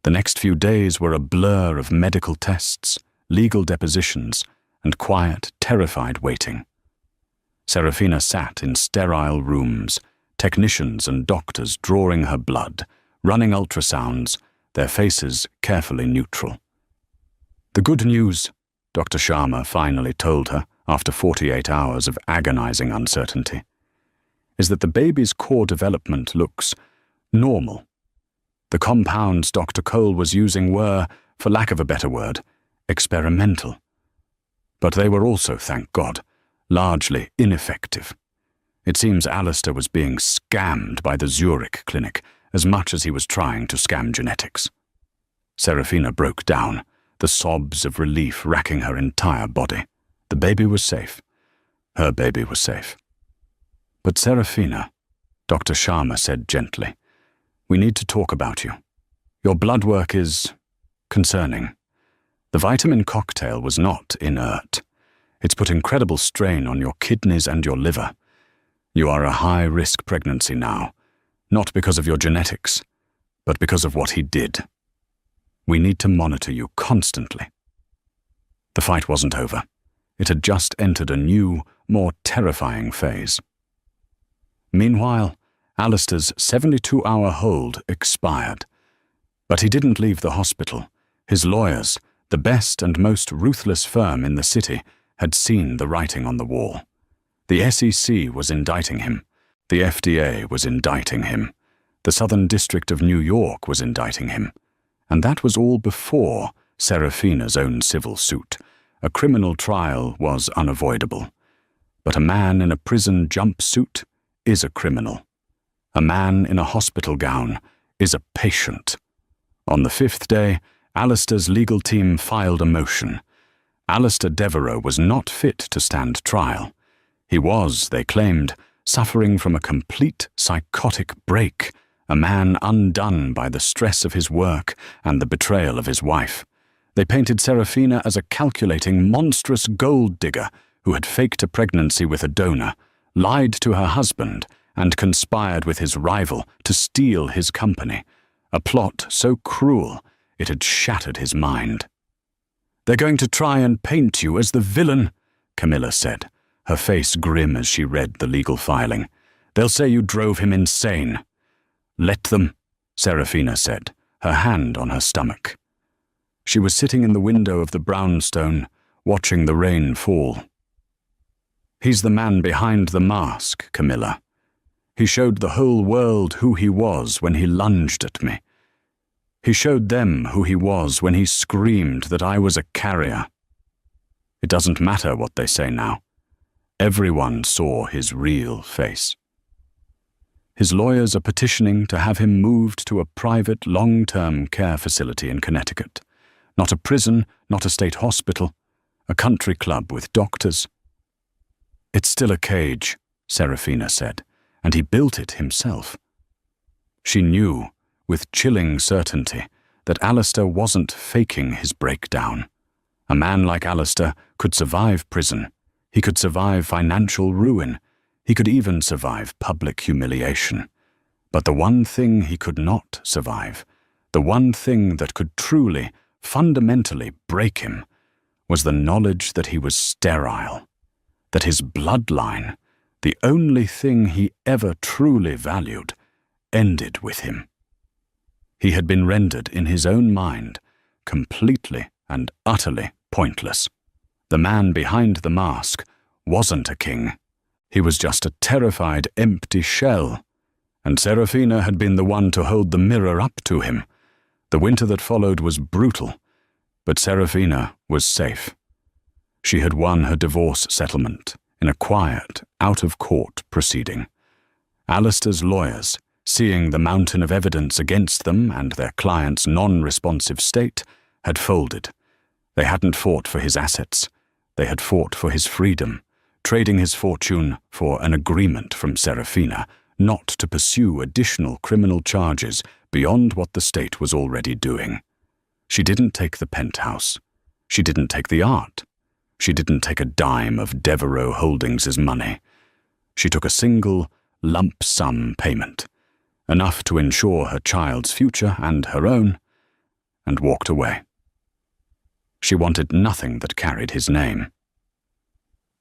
Speaker 1: The next few days were a blur of medical tests, legal depositions, and quiet, terrified waiting. Serafina sat in sterile rooms, technicians and doctors drawing her blood, running ultrasounds, their faces carefully neutral. "The good news," Dr. Sharma finally told her, after 48 hours of agonizing uncertainty, is that the baby's core development looks normal. The compounds Dr. Cole was using were, for lack of a better word, experimental. But they were also, thank God, largely ineffective. It seems Alistair was being scammed by the Zurich clinic as much as he was trying to scam genetics. Serafina broke down, the sobs of relief racking her entire body. The baby was safe. Her baby was safe. But Serafina, Dr. Sharma said gently, we need to talk about you. Your blood work is concerning. The vitamin cocktail was not inert. It's put incredible strain on your kidneys and your liver. You are a high-risk pregnancy now, not because of your genetics, but because of what he did. We need to monitor you constantly. The fight wasn't over. It had just entered a new, more terrifying phase. Meanwhile, Alistair's 72-hour hold expired. But he didn't leave the hospital. His lawyers, the best and most ruthless firm in the city, had seen the writing on the wall. The SEC was indicting him. The FDA was indicting him. The Southern District of New York was indicting him. And that was all before Serafina's own civil suit. A criminal trial was unavoidable. But a man in a prison jumpsuit is a criminal. A man in a hospital gown is a patient. On the fifth day, Alistair's legal team filed a motion. Alistair Devereux was not fit to stand trial. He was, they claimed, suffering from a complete psychotic break, a man undone by the stress of his work and the betrayal of his wife. They painted Serafina as a calculating, monstrous gold digger who had faked a pregnancy with a donor, lied to her husband, and conspired with his rival to steal his company, a plot so cruel it had shattered his mind. "They're going to try and paint you as the villain," Camilla said, her face grim as she read the legal filing. "They'll say you drove him insane." "Let them," Serafina said, her hand on her stomach. She was sitting in the window of the brownstone, watching the rain fall. "He's the man behind the mask, Camilla. He showed the whole world who he was when he lunged at me. He showed them who he was when he screamed that I was a carrier. It doesn't matter what they say now. Everyone saw his real face." His lawyers are petitioning to have him moved to a private long-term care facility in Connecticut. Not a prison, not a state hospital, a country club with doctors. "It's still a cage," Serafina said, "and he built it himself." She knew, with chilling certainty, that Alistair wasn't faking his breakdown. A man like Alistair could survive prison. He could survive financial ruin. He could even survive public humiliation. But the one thing he could not survive, the one thing that could truly, fundamentally break him, was the knowledge that he was sterile, that his bloodline, the only thing he ever truly valued, ended with him. He had been rendered, in his own mind, completely and utterly pointless. The man behind the mask wasn't a king. He was just a terrified, empty shell. And Serafina had been the one to hold the mirror up to him. The winter that followed was brutal, but Serafina was safe. She had won her divorce settlement in a quiet, out-of-court proceeding. Alistair's lawyers, seeing the mountain of evidence against them and their client's non-responsive state, had folded. They hadn't fought for his assets. They had fought for his freedom, trading his fortune for an agreement from Serafina not to pursue additional criminal charges beyond what the state was already doing. She didn't take the penthouse. She didn't take the art. She didn't take a dime of Devereux Holdings' money. She took a single, lump sum payment, enough to ensure her child's future and her own, and walked away. She wanted nothing that carried his name.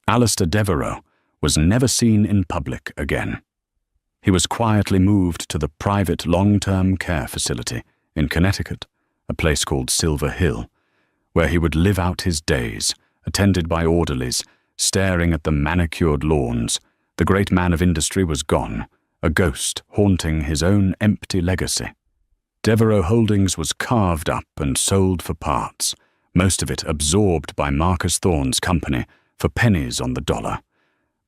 Speaker 1: Alistair Devereux was never seen in public again. He was quietly moved to the private long-term care facility in Connecticut, a place called Silver Hill, where he would live out his days, attended by orderlies, staring at the manicured lawns. The great man of industry was gone, a ghost haunting his own empty legacy. Devereux Holdings was carved up and sold for parts, most of it absorbed by Marcus Thorne's company for pennies on the dollar.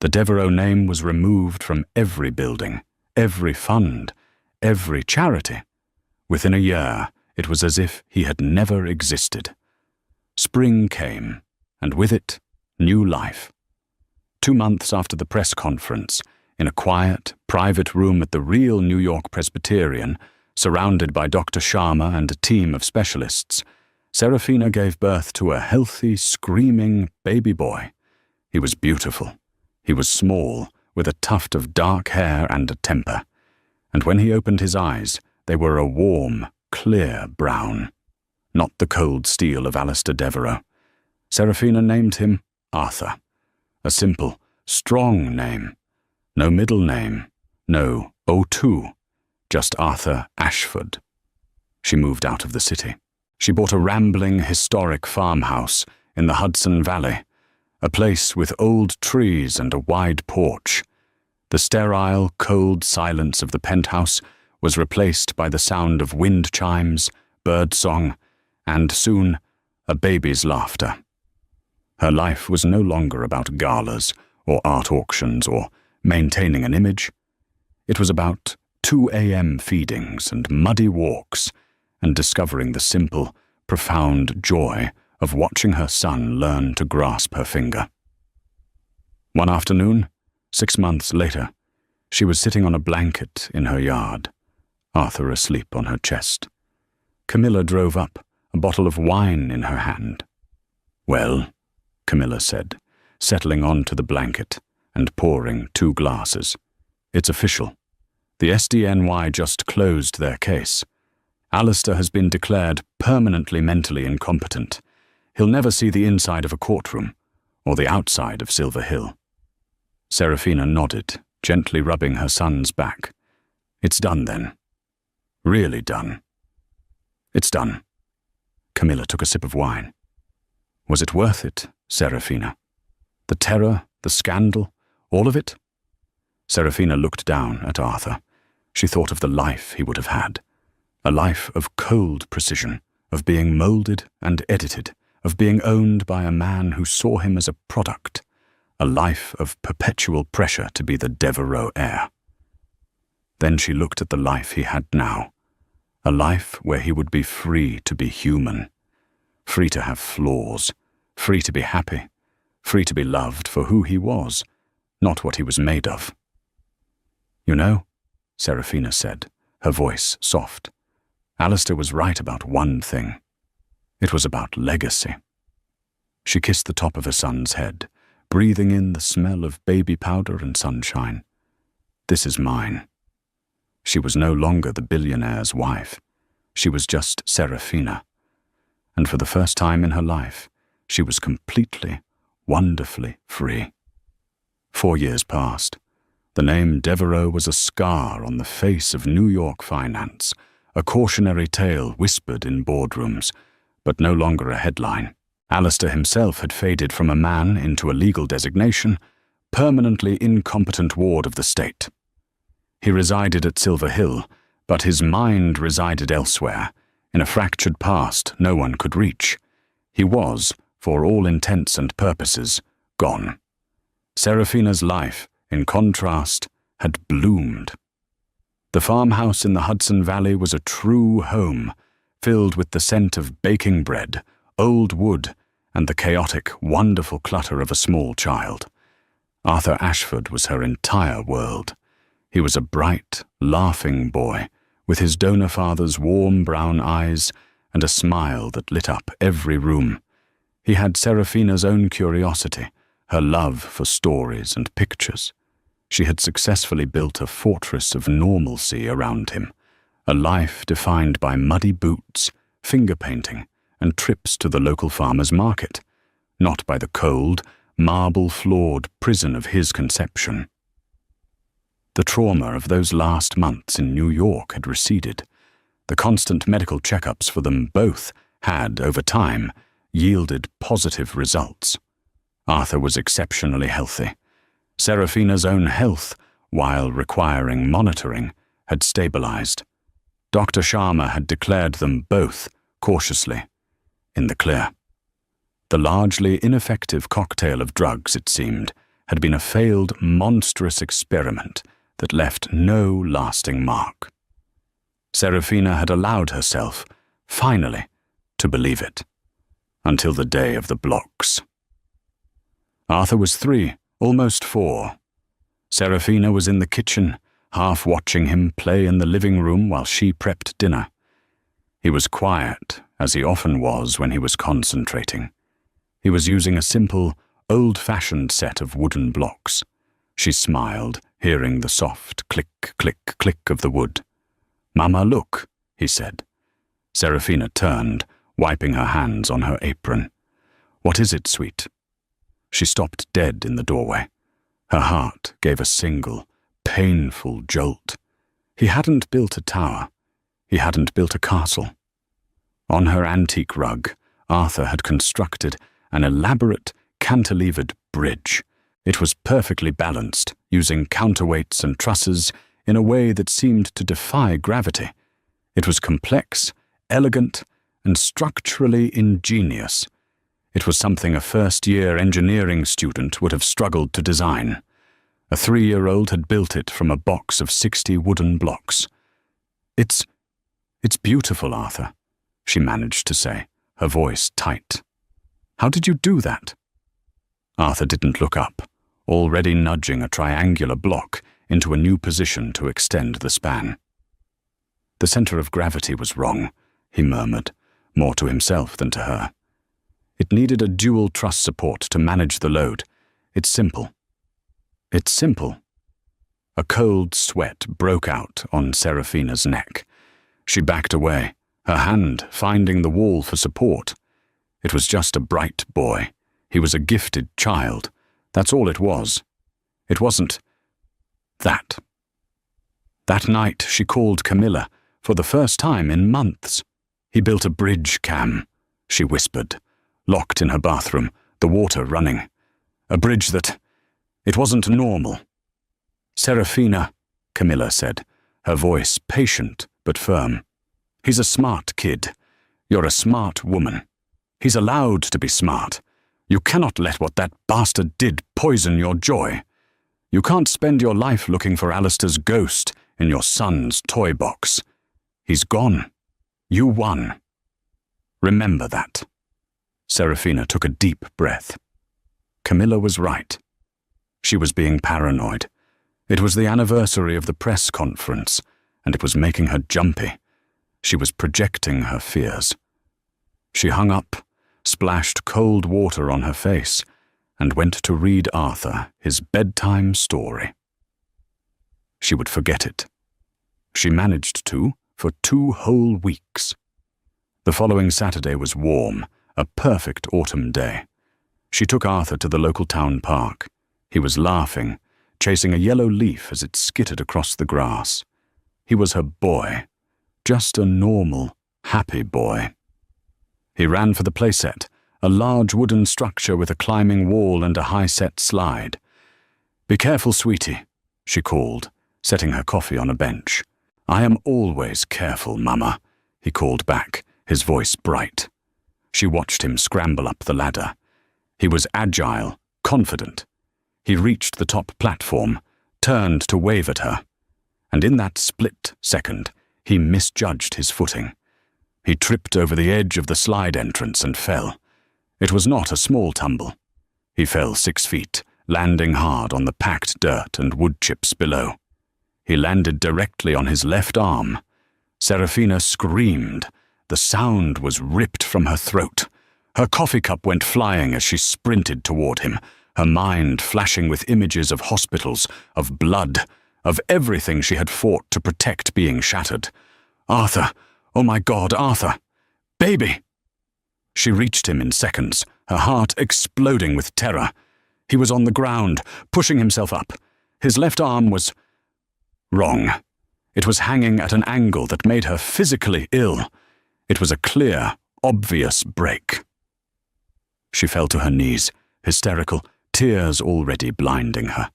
Speaker 1: The Devereux name was removed from every building, every fund, every charity. Within a year, it was as if he had never existed. Spring came, and with it, new life. 2 months after the press conference, in a quiet, private room at the real New York Presbyterian, surrounded by Dr. Sharma and a team of specialists, Serafina gave birth to a healthy, screaming baby boy. He was beautiful. He was small, with a tuft of dark hair and a temper. And when he opened his eyes, they were a warm, clear brown. Not the cold steel of Alistair Devereux. Serafina named him Arthur. A simple, strong name. No middle name. No O2. Just Arthur Ashford. She moved out of the city. She bought a rambling, historic farmhouse in the Hudson Valley, a place with old trees and a wide porch. The sterile, cold silence of the penthouse was replaced by the sound of wind chimes, bird song, and soon a baby's laughter. Her life was no longer about galas or art auctions or maintaining an image. It was about 2 a.m. feedings and muddy walks and discovering the simple, profound joy of watching her son learn to grasp her finger. One afternoon, 6 months later, she was sitting on a blanket in her yard, Arthur asleep on her chest. Camilla drove up, a bottle of wine in her hand. "Well," Camilla said, settling onto the blanket and pouring 2 glasses. "It's official. The SDNY just closed their case. Alistair has been declared permanently mentally incompetent. He'll never see the inside of a courtroom or the outside of Silver Hill." Serafina nodded, gently rubbing her son's back. "It's done then. Really done." "It's done." Camilla took a sip of wine. "Was it worth it, Serafina? The terror, the scandal, all of it?" Serafina looked down at Arthur. She thought of the life he would have had. A life of cold precision, of being molded and edited, of being owned by a man who saw him as a product. A life of perpetual pressure to be the Devereux heir. Then she looked at the life he had now. A life where he would be free to be human. Free to have flaws. Free to be happy. Free to be loved for who he was, not what he was made of. "You know," Serafina said, her voice soft, "Alistair was right about one thing. It was about legacy." She kissed the top of her son's head, breathing in the smell of baby powder and sunshine. "This is mine." She was no longer the billionaire's wife. She was just Serafina. And for the first time in her life, she was completely, wonderfully free. 4 years passed. The name Devereux was a scar on the face of New York finance, a cautionary tale whispered in boardrooms, but no longer a headline. Alistair himself had faded from a man into a legal designation, permanently incompetent ward of the state. He resided at Silver Hill, but his mind resided elsewhere, in a fractured past no one could reach. He was, for all intents and purposes, gone. Serafina's life, in contrast, had bloomed. The farmhouse in the Hudson Valley was a true home, filled with the scent of baking bread, old wood, and the chaotic, wonderful clutter of a small child. Arthur Ashford was her entire world. He was a bright, laughing boy, with his donor father's warm brown eyes and a smile that lit up every room. He had Serafina's own curiosity, her love for stories and pictures. She had successfully built a fortress of normalcy around him, a life defined by muddy boots, finger painting, and trips to the local farmer's market, not by the cold, marble-floored prison of his conception. The trauma of those last months in New York had receded. The constant medical checkups for them both had, over time, yielded positive results. Arthur was exceptionally healthy. Seraphina's own health, while requiring monitoring, had stabilized. Dr. Sharma had declared them both, cautiously, in the clear. The largely ineffective cocktail of drugs, it seemed, had been a failed, monstrous experiment that left no lasting mark. Seraphina had allowed herself, finally, to believe it, until the day of the blocks. Arthur was 3, almost 4. Seraphina was in the kitchen, half watching him play in the living room while she prepped dinner. He was quiet, as he often was when he was concentrating. He was using a simple, old-fashioned set of wooden blocks. She smiled, hearing the soft click, click, click of the wood. "Mama, look," he said. Seraphina turned, wiping her hands on her apron. "What is it, sweet?" She stopped dead in the doorway. Her heart gave a single, painful jolt. He hadn't built a tower. He hadn't built a castle. On her antique rug, Arthur had constructed an elaborate, cantilevered bridge. It was perfectly balanced, using counterweights and trusses in a way that seemed to defy gravity. It was complex, elegant, and structurally ingenious. It was something a first-year engineering student would have struggled to design. A 3-year-old had built it from a box of 60 wooden blocks. It's beautiful, Arthur," she managed to say, her voice tight. "How did you do that?" Arthur didn't look up, already nudging a triangular block into a new position to extend the span. "The center of gravity was wrong," he murmured, more to himself than to her. "It needed a dual truss support to manage the load. It's simple." "It's simple." A cold sweat broke out on Seraphina's neck. She backed away, her hand finding the wall for support. It was just a bright boy. He was a gifted child. That's all it was. It wasn't that. That night she called Camilla, for the first time in months. "He built a bridge, Cam," she whispered, locked in her bathroom, the water running. "A bridge that... it wasn't normal." "Seraphina," Camilla said, her voice patient but firm. "He's a smart kid. You're a smart woman. He's allowed to be smart. You cannot let what that bastard did poison your joy. You can't spend your life looking for Alistair's ghost in your son's toy box. He's gone. You won. Remember that." Seraphina took a deep breath. Camilla was right. She was being paranoid. It was the anniversary of the press conference, and it was making her jumpy. She was projecting her fears. She hung up, splashed cold water on her face, and went to read Arthur his bedtime story. She would forget it. She managed to for 2 whole weeks. The following Saturday was warm, a perfect autumn day. She took Arthur to the local town park. He was laughing, chasing a yellow leaf as it skittered across the grass. He was her boy, just a normal, happy boy. He ran for the playset, a large wooden structure with a climbing wall and a high-set slide. "Be careful, sweetie," she called, setting her coffee on a bench. "I am always careful, Mama," he called back, his voice bright. She watched him scramble up the ladder. He was agile, confident. He reached the top platform, turned to wave at her. And in that split second, he misjudged his footing. He tripped over the edge of the slide entrance and fell. It was not a small tumble. He fell 6 feet, landing hard on the packed dirt and wood chips below. He landed directly on his left arm. Seraphina screamed. The sound was ripped from her throat. Her coffee cup went flying as she sprinted toward him, her mind flashing with images of hospitals, of blood, of everything she had fought to protect being shattered. "Arthur! Oh my God, Arthur! Baby!" She reached him in seconds, her heart exploding with terror. He was on the ground, pushing himself up. His left arm was wrong. It was hanging at an angle that made her physically ill. It was a clear, obvious break. She fell to her knees, hysterical, tears already blinding her.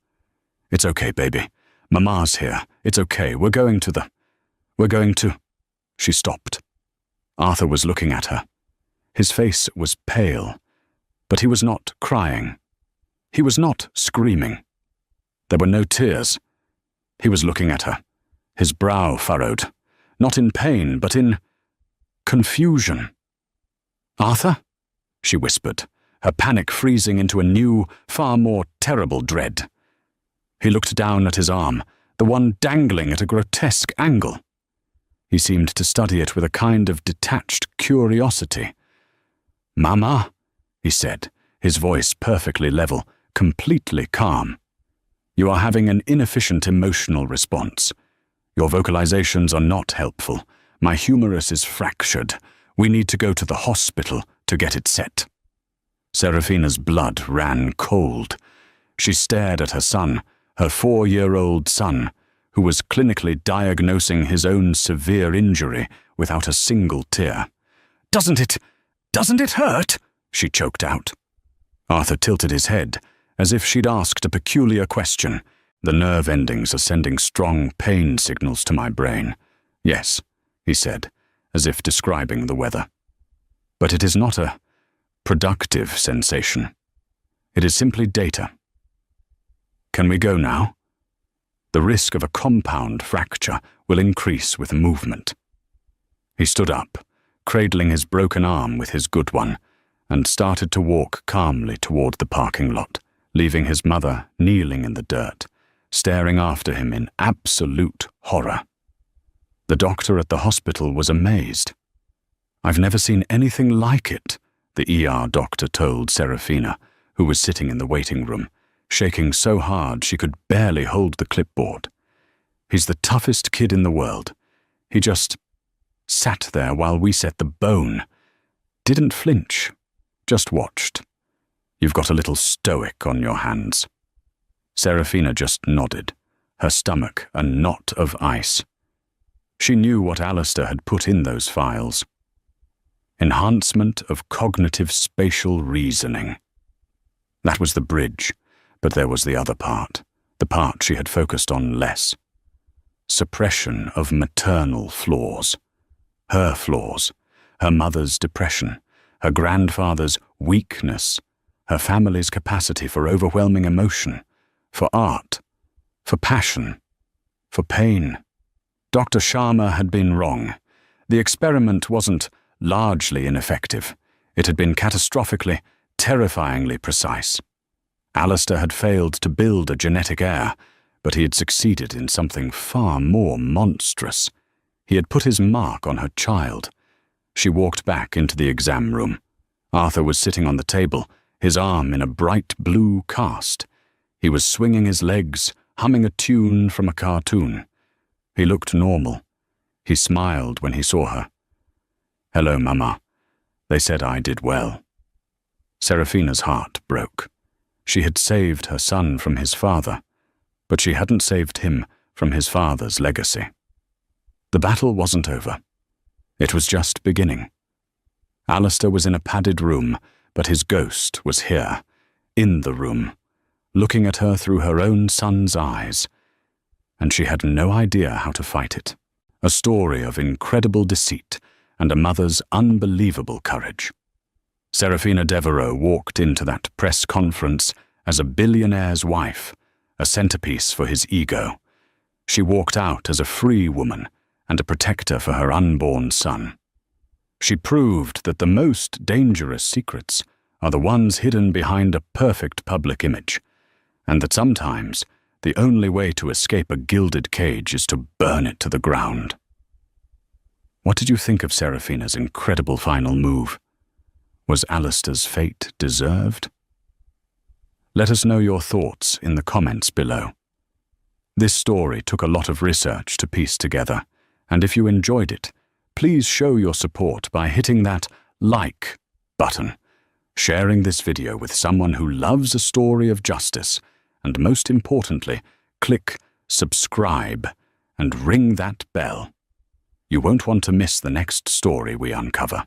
Speaker 1: "It's okay, baby. Mama's here. It's okay. We're going to... She stopped. Arthur was looking at her. His face was pale, but he was not crying. He was not screaming. There were no tears. He was looking at her, his brow furrowed, not in pain, but in confusion. "Arthur?" she whispered, her panic freezing into a new, far more terrible dread. He looked down at his arm, the one dangling at a grotesque angle. He seemed to study it with a kind of detached curiosity. "Mama," he said, his voice perfectly level, completely calm. "You are having an inefficient emotional response. Your vocalizations are not helpful. My humerus is fractured. We need to go to the hospital to get it set." Serafina's blood ran cold. She stared at her son, her 4-year-old son, who was clinically diagnosing his own severe injury without a single tear. Doesn't it hurt?" she choked out. Arthur tilted his head, as if she'd asked a peculiar question. "The nerve endings are sending strong pain signals to my brain." "Yes," he said, as if describing the weather. "But it is not a productive sensation. It is simply data. Can we go now? The risk of a compound fracture will increase with movement." He stood up, cradling his broken arm with his good one, and started to walk calmly toward the parking lot, leaving his mother kneeling in the dirt, staring after him in absolute horror. The doctor at the hospital was amazed. "I've never seen anything like it," the ER doctor told Serafina, who was sitting in the waiting room, shaking so hard she could barely hold the clipboard. "He's the toughest kid in the world. He just sat there while we set the bone. Didn't flinch, just watched. You've got a little stoic on your hands." Serafina just nodded, her stomach a knot of ice. She knew what Alistair had put in those files. Enhancement of cognitive spatial reasoning. That was the bridge, but there was the other part, the part she had focused on less. Suppression of maternal flaws. Her flaws, her mother's depression, her grandfather's weakness, her family's capacity for overwhelming emotion, for art, for passion, for pain. Dr. Sharma had been wrong. The experiment wasn't largely ineffective. It had been catastrophically, terrifyingly precise. Alistair had failed to build a genetic heir, but he had succeeded in something far more monstrous. He had put his mark on her child. She walked back into the exam room. Arthur was sitting on the table, his arm in a bright blue cast. He was swinging his legs, humming a tune from a cartoon. He looked normal. He smiled when he saw her. "Hello, Mama. They said I did well." Serafina's heart broke. She had saved her son from his father, but she hadn't saved him from his father's legacy. The battle wasn't over. It was just beginning. Alistair was in a padded room, but his ghost was here, in the room, looking at her through her own son's eyes, and she had no idea how to fight it. A story of incredible deceit and a mother's unbelievable courage. Serafina Devereux walked into that press conference as a billionaire's wife, a centerpiece for his ego. She walked out as a free woman and a protector for her unborn son. She proved that the most dangerous secrets are the ones hidden behind a perfect public image, and that sometimes the only way to escape a gilded cage is to burn it to the ground. What did you think of Serafina's incredible final move? Was Alistair's fate deserved? Let us know your thoughts in the comments below. This story took a lot of research to piece together, and if you enjoyed it, please show your support by hitting that like button, sharing this video with someone who loves a story of justice, and most importantly, click subscribe and ring that bell. You won't want to miss the next story we uncover.